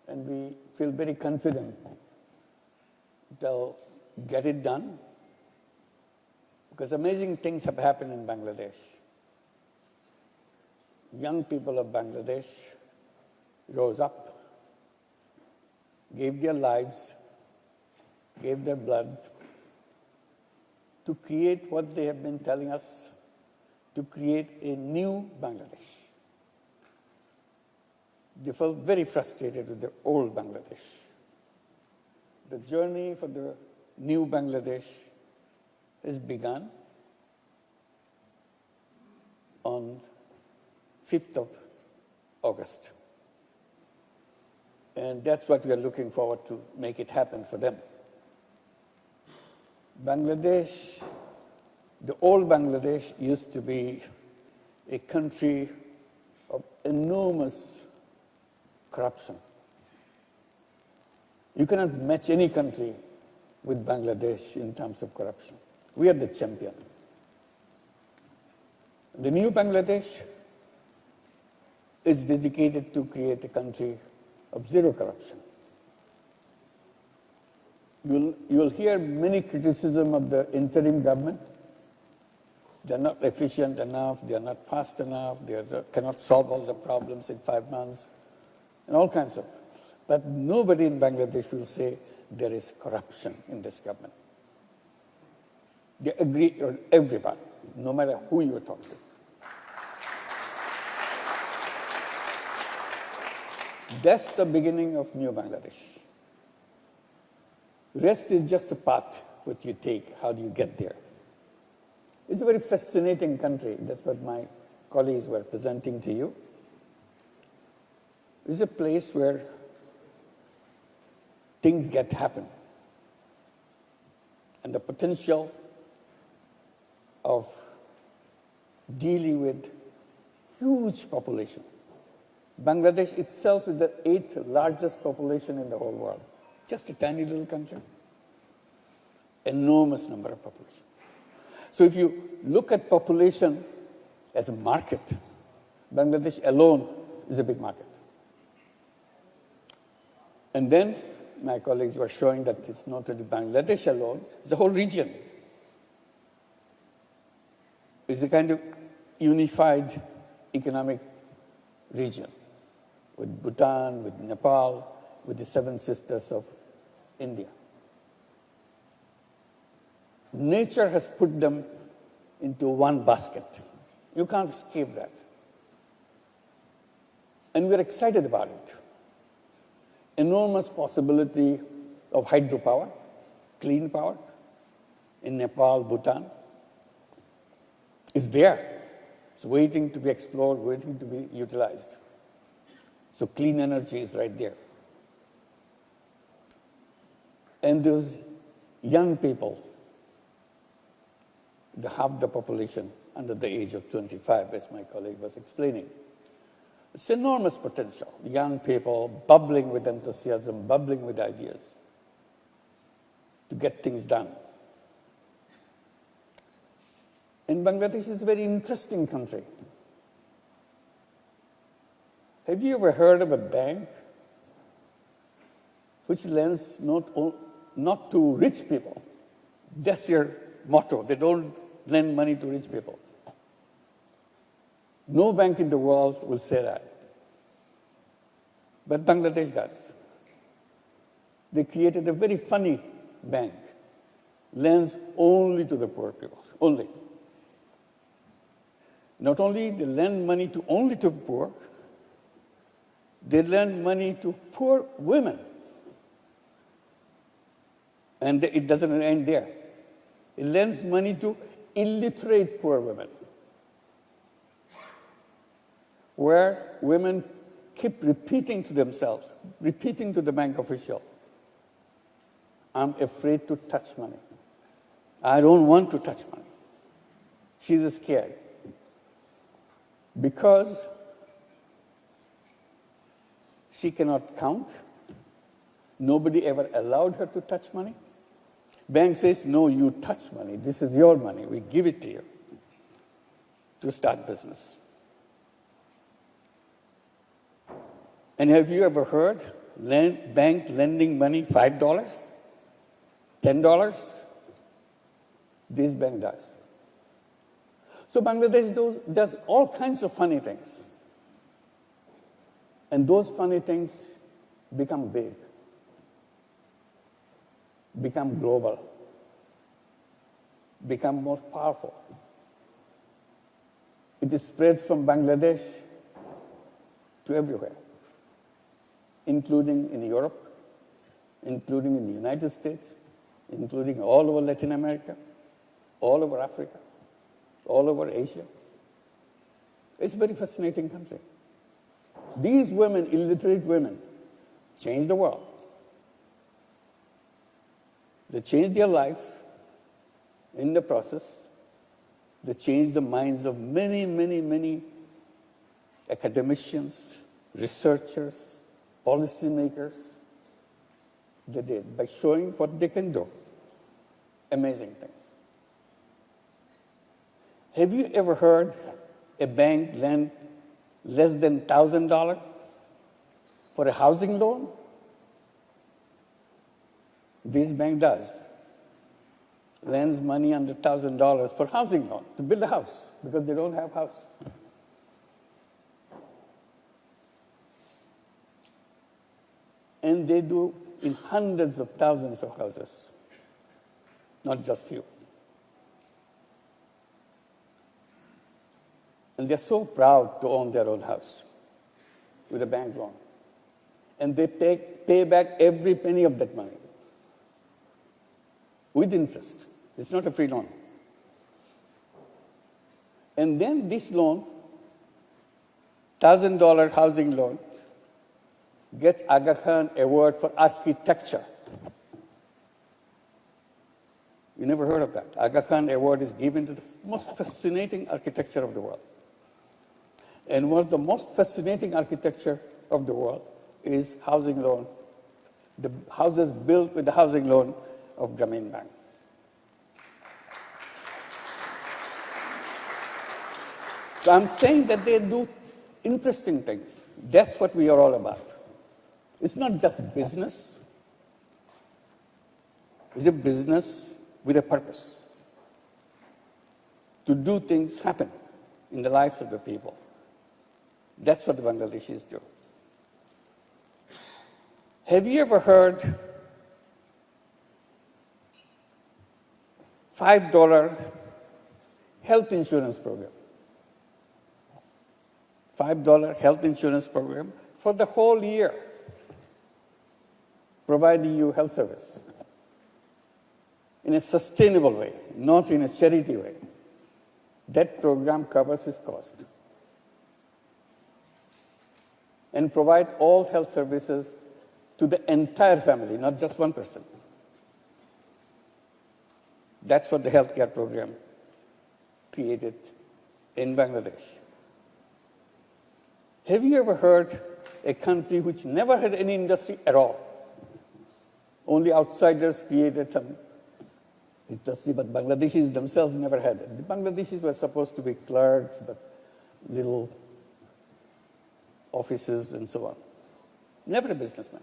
and we feel very confident they'll get it done, because amazing things have happened in Bangladesh. Young people of Bangladesh rose up, gave their lives, gave their blood to create what they have been telling us, to create a new Bangladesh. They felt very frustrated with the old Bangladesh. The journey for the new Bangladesh has begun on 5th of August. And that's what we are looking forward to make it happen for them. Bangladesh, the old Bangladesh used to be a country of enormous corruption. You cannot match any country with Bangladesh in terms of corruption. We are the champion. The new Bangladesh is dedicated to create a country of zero corruption. You'll hear many criticism of the interim government. They're not efficient enough, they're not fast enough, they cannot solve all the problems in 5 months, and all kinds of. But nobody in Bangladesh will say there is corruption in this government. They agree on everybody, no matter who you talk to. That's the beginning of new Bangladesh. Rest is just a path what you take, how do you get there. It's a very fascinating country. That's what my colleagues were presenting to you. It's a place where things get happen. And the potential of dealing with huge population. Bangladesh itself is the 8th largest population in the whole world. Just a tiny little country. Enormous number of population. So if you look at population as a market, Bangladesh alone is a big market. And then my colleagues were showing that it's not only Bangladesh alone, it's the whole region. It's a kind of unified economic region with Bhutan, with Nepal, with the 7 sisters of India. Nature has put them into one basket. You can't escape that. And we're excited about it. Enormous possibility of hydropower, clean power in Nepal, Bhutan. It's there. It's waiting to be explored, waiting to be utilized. So clean energy is right there. And those young people, half the population under the age of 25, as my colleague was explaining. It's enormous potential. Young people bubbling with enthusiasm, bubbling with ideas to get things done. And Bangladesh is a very interesting country. Have you ever heard of a bank which lends not to rich people? That's their motto. They don't lend money to rich people. No bank in the world will say that. But Bangladesh does. They created a very funny bank. Lends only to the poor people, only. Not only they lend money only to the poor, they lend money to poor women. And it doesn't end there. It lends money to illiterate poor women, where women keep repeating to themselves, repeating to the bank official, I'm afraid to touch money. I don't want to touch money. She's scared. Because she cannot count. Nobody ever allowed her to touch money. Bank says, no, you touch money. This is your money. We give it to you to start business. And have you ever heard bank lending money $5, $10, this bank does. So Bangladesh does all kinds of funny things. And those funny things become big, become global, become more powerful. It spreads from Bangladesh to everywhere, including in Europe, including in the United States, including all over Latin America, all over Africa, all over Asia. It's a very fascinating country. These women, illiterate women, changed the world. They changed their life in the process. They changed the minds of many, many, many academicians, researchers, policymakers. They did by showing what they can do. Amazing things. Have you ever heard a bank lend less than $1,000 for a housing loan? This bank does. Lends money under $1,000 for housing loan to build a house because they don't have a house. And they do in hundreds of thousands of houses, not just few. And they're so proud to own their own house with a bank loan. And they pay back every penny of that money with interest. It's not a free loan. And then this loan, $1,000 housing loan, gets Ajkal Award for architecture. You never heard of that. Ajkal Award is given to the most fascinating architecture of the world. And one of the most fascinating architecture of the world is housing loan. The houses built with the housing loan of Grameen Bank. So I'm saying that they do interesting things. That's what we are all about. It's not just business. It's a business with a purpose. To do things happen in the lives of the people. That's what the Bangladeshis do. Have you ever heard $5 health insurance program? $5 health insurance program for the whole year, providing you health service in a sustainable way, not in a charity way. That program covers its cost and provide all health services to the entire family, not just one person. That's what the healthcare program created in Bangladesh. Have you ever heard a country which never had any industry at all? Only outsiders created some industry, but Bangladeshis themselves never had it. The Bangladeshis were supposed to be clerks, but little offices and so on. Never a businessman.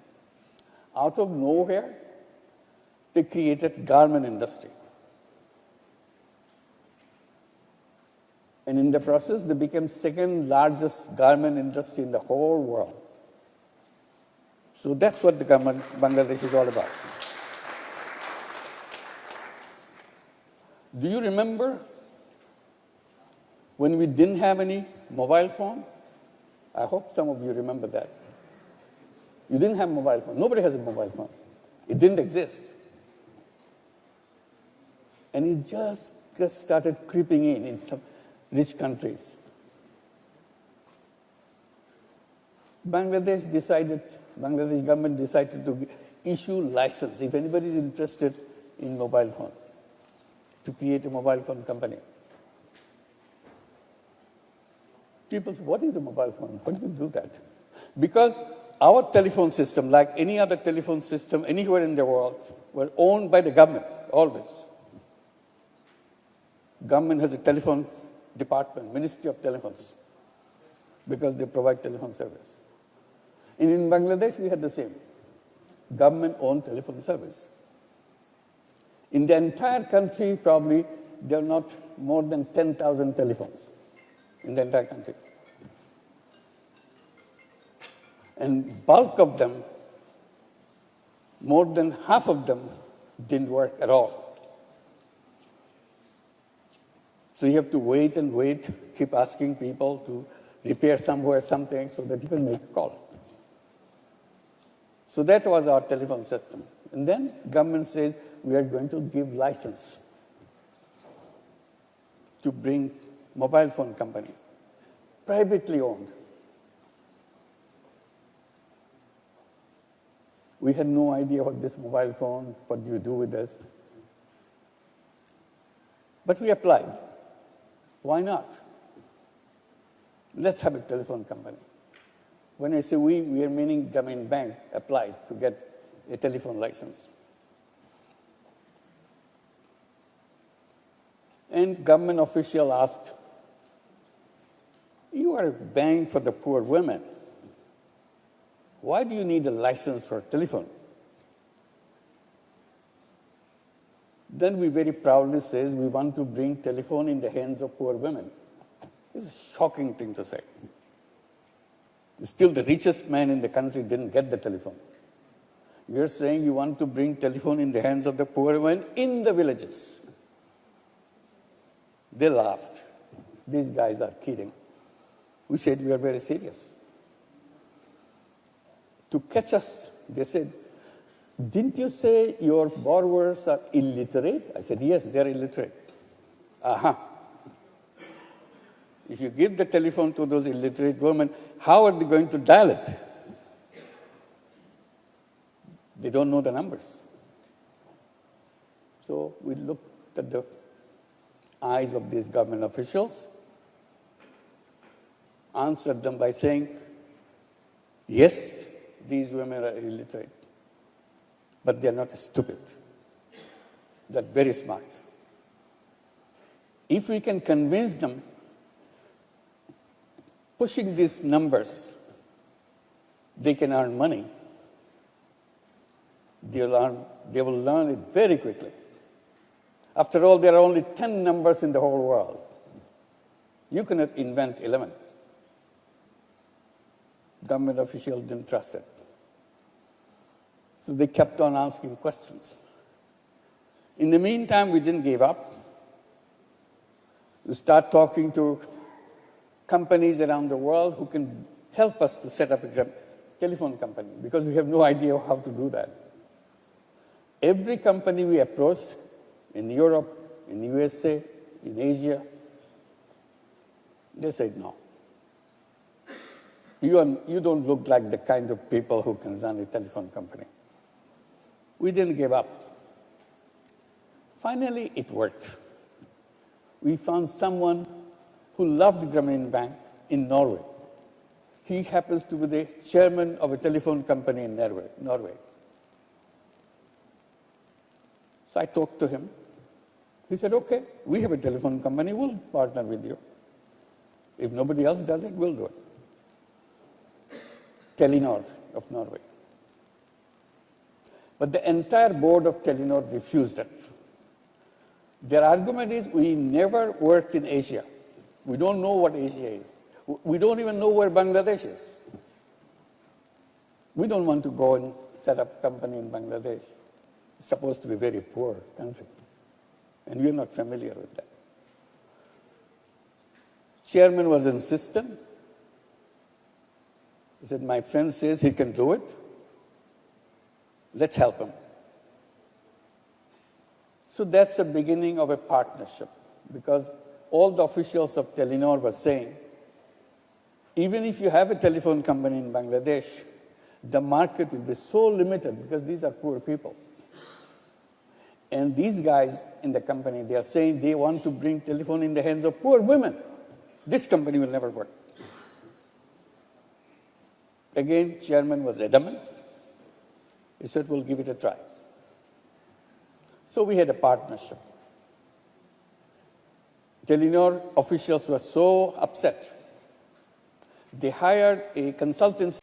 Out of nowhere, they created garment industry. And in the process, they became second largest garment industry in the whole world. So that's what the government Bangladesh is all about. Do you remember when we didn't have any mobile phone? I hope some of you remember that. You didn't have a mobile phone. Nobody has a mobile phone. It didn't exist. And it just started creeping in some rich countries. Bangladesh government decided to issue license, if anybody is interested in mobile phone, to create a mobile phone company. People say, what is a mobile phone? How do you do that? Because our telephone system, like any other telephone system anywhere in the world, were owned by the government, always. Government has a telephone department, Ministry of Telephones, because they provide telephone service. And in Bangladesh, we had the same government-owned telephone service. In the entire country, probably there are not more than 10,000 telephones in the entire country. And bulk of them, more than half of them, didn't work at all. So you have to wait and wait, keep asking people to repair somewhere something so that you can make a call. So that was our telephone system. And then government says, we are going to give license to bring mobile phone company, privately owned. We had no idea what this mobile phone, what do you do with this? But we applied. Why not? Let's have a telephone company. When I say we are meaning Grameen Bank applied to get a telephone license. And government official asked, you are a bank for the poor women. Why do you need a license for a telephone? Then we very proudly say we want to bring telephone in the hands of poor women. It's a shocking thing to say. Still, the richest man in the country didn't get the telephone. You're saying you want to bring telephone in the hands of the poor women in the villages. They laughed. These guys are kidding. We said, we are very serious. To catch us, they said, didn't you say your borrowers are illiterate? I said, yes, they're illiterate. Aha. If you give the telephone to those illiterate women, how are they going to dial it? They don't know the numbers. So we looked at the eyes of these government officials, answered them by saying, yes, these women are illiterate, but they're not stupid. They're very smart. If we can convince them, pushing these numbers, they can earn money. They will learn it very quickly. After all, there are only 10 numbers in the whole world. You cannot invent 11th. Government officials didn't trust it. So they kept on asking questions. In the meantime, we didn't give up. We start talking to companies around the world who can help us to set up a telephone company, because we have no idea how to do that. Every company we approached, in Europe, in USA, in Asia, they said no. You don't look like the kind of people who can run a telephone company. We didn't give up. Finally, it worked. We found someone who loved Grameen Bank in Norway. He happens to be the chairman of a telephone company in Norway. So I talked to him. He said, okay, we have a telephone company, we'll partner with you. If nobody else does it, we'll do it. Telenor of Norway. But the entire board of Telenor refused it. Their argument is, we never worked in Asia. We don't know what Asia is. We don't even know where Bangladesh is. We don't want to go and set up a company in Bangladesh. It's supposed to be a very poor country. And we're not familiar with that. Chairman was insistent. He said, my friend says he can do it. Let's help him. So that's the beginning of a partnership, because all the officials of Telenor were saying, even if you have a telephone company in Bangladesh, the market will be so limited because these are poor people. And these guys in the company, they are saying they want to bring telephone in the hands of poor women. This company will never work. Again, chairman was adamant. He said, we'll give it a try. So we had a partnership. Telenor officials were so upset. They hired a consultancy